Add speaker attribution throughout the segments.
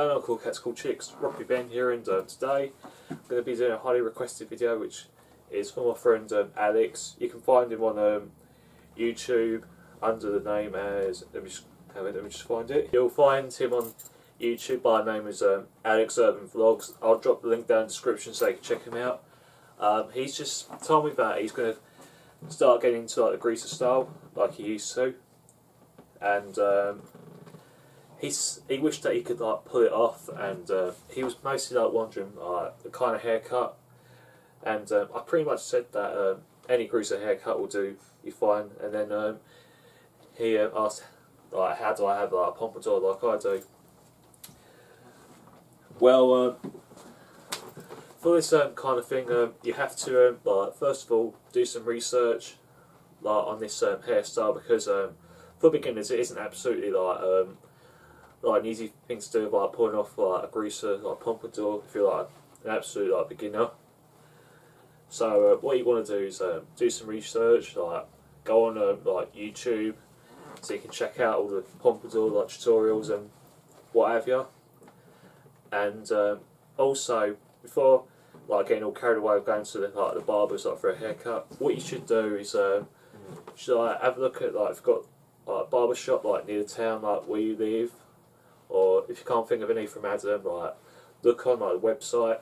Speaker 1: going on, Cool Cats, Cool Chicks? Rocky Ben here, and today I'm going to be doing a highly requested video, which is from my friend Alex. You can find him on YouTube under the name as, let me just find it. You'll find him on YouTube by the name as Alexurbanvlogs. I'll drop the link down in the description so you can check him out. He's just told me that he's going to start getting into like the greaser style like he used to, and he wished that he could like pull it off, and he was mostly like wondering the kind of haircut, and I pretty much said that any greaser haircut will do you fine, and then he asked like, how do I have like a pompadour like I do? Well, for this kind of thing, you have to like first of all do some research like on this hairstyle, because for beginners it isn't absolutely like an easy thing to do, like pulling off like a greaser like pompadour if you're like an absolute like beginner. So what you want to do is do some research, like go on like YouTube, so you can check out all the pompadour like tutorials and what have you. And also, before like getting all carried away with going to the barbers like for a haircut, what you should do is should like have a look at like if you've got like a barber shop like near the town like where you live, or if you can't think of any from Adam, like look on like the website,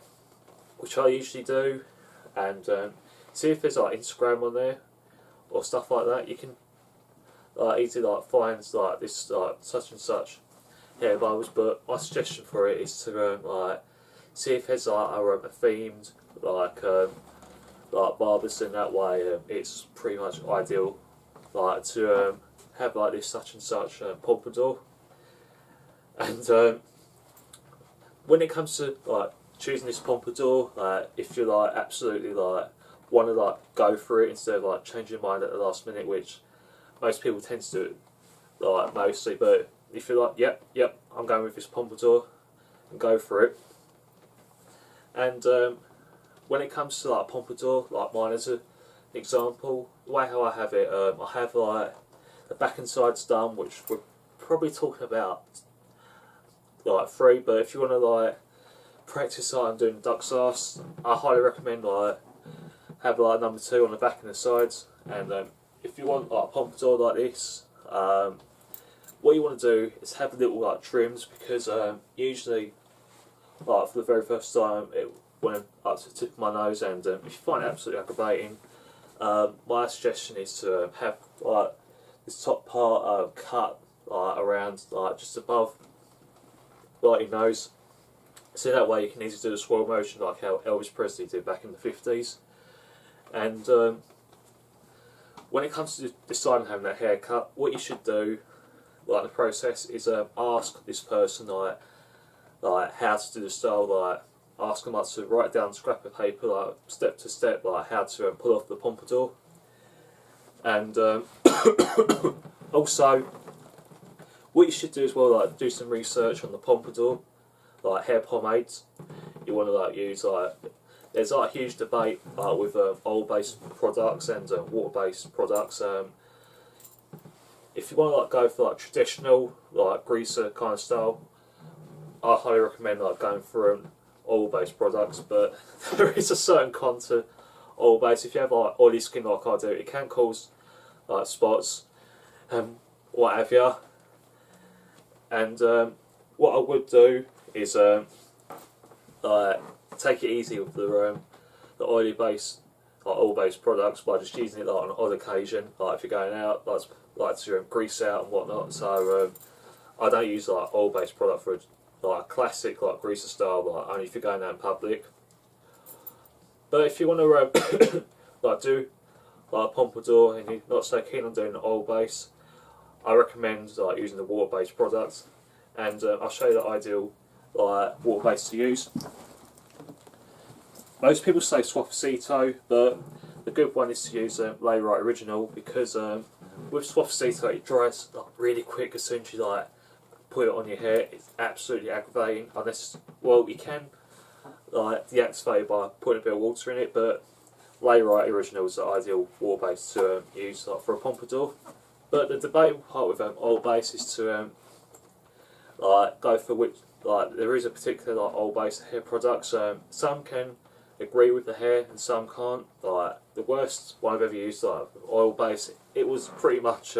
Speaker 1: which I usually do, and see if there's like Instagram on there or stuff like that. You can like easily like find like this like such and such hair barbers, but my suggestion for it is to like see if there's like a themed like barbers, in that way it's pretty much ideal like to have like this such and such pompadour. And when it comes to like choosing this pompadour, like if you like absolutely like want to like go for it instead of like changing your mind at the last minute, which most people tend to do like mostly, but if you're like yep I'm going with this pompadour, and go for it. And when it comes to like pompadour, like mine as an example, the way how I have it, I have like the back and sides done, which we're probably talking about like 3, but if you want to like practice like I'm doing duck's arse, I highly recommend like have like number 2 on the back and the sides. And if you want like a pompadour like this, what you want to do is have little like trims, because usually like for the very first time it went up to the tip of my nose, and if you find it absolutely aggravating, my suggestion is to have like this top part cut like around like just above like your nose, so that way you can easily do the swirl motion like how Elvis Presley did back in the 50s. And when it comes to deciding having that haircut, what you should do like the process is ask this person like how to do the style, like ask them like to write down a scrap of paper like step to step like how to pull off the pompadour. And also what you should do as well, like do some research on the pompadour, like hair pomades. You want to like use like, there's like a huge debate like with oil-based products and water-based products. If you want to like go for like traditional like greaser kind of style, I highly recommend like going for oil-based products. But there is a certain con to oil-based. If you have like oily skin like I do, it can cause like spots and what have you. And what I would do is take it easy with the oily based like oil-based products by just using it like on an odd occasion, like if you're going out like to grease out and whatnot. So I don't use like oil-based product for like classic like greaser style, like only if you're going out in public. But if you want to like do like a pompadour and you're not so keen on doing the oil base, I recommend like using the water-based products, and I'll show you the ideal like water-based to use. Most people say Suavecito, but the good one is to use Layrite Original, because with Suavecito it dries like really quick as soon as you like put it on your hair. It's absolutely aggravating, unless, well, you can like deactivate it by putting a bit of water in it, but Layrite Original is the ideal water base to use like for a pompadour. But the debatable part with oil base is to like go for which, like there is a particular like oil based hair products. Some can agree with the hair and some can't. Like the worst one I've ever used, like oil based, it was pretty much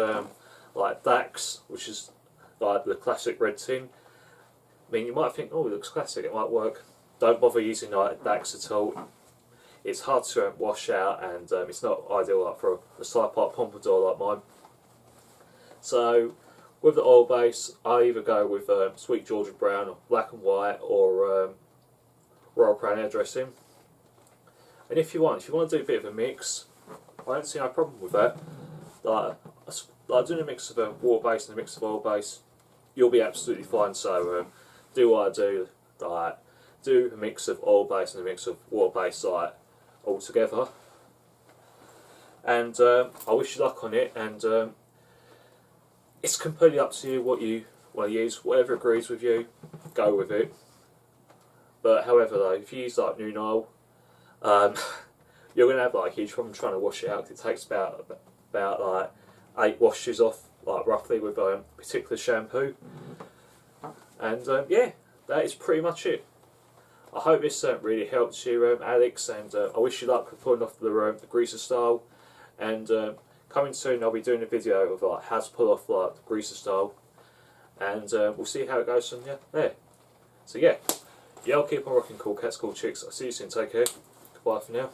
Speaker 1: like Dax, which is like the classic red tin. I mean, you might think, oh, it looks classic, it might work. Don't bother using like Dax at all. It's hard to wash out, and it's not ideal like for a side part Pompadour like mine. So with the oil base, I either go with Sweet Georgia Brown, or Black and White, or Royal Crown hairdressing. And if you want to do a bit of a mix, I don't see no problem with that. Like doing a mix of water base and a mix of oil base, you'll be absolutely fine. So do what I do, like do a mix of oil base and a mix of water base, like all together. And I wish you luck on it. And it's completely up to you what you want to use. Whatever agrees with you, go with it. But however, though, if you use like New Nile, you're going to have like a huge problem trying to wash it out. 'Cause it takes about like 8 washes off, like roughly, with particular shampoo. And yeah, that is pretty much it. I hope this really helped you, Alex, and I wish you luck with pulling off the greaser style. And coming soon, I'll be doing a video of like how to pull off like the greaser style, and we'll see how it goes from there. So yeah, I'll keep on rocking, cool cats, cool chicks. I'll see you soon. Take care. Goodbye for now.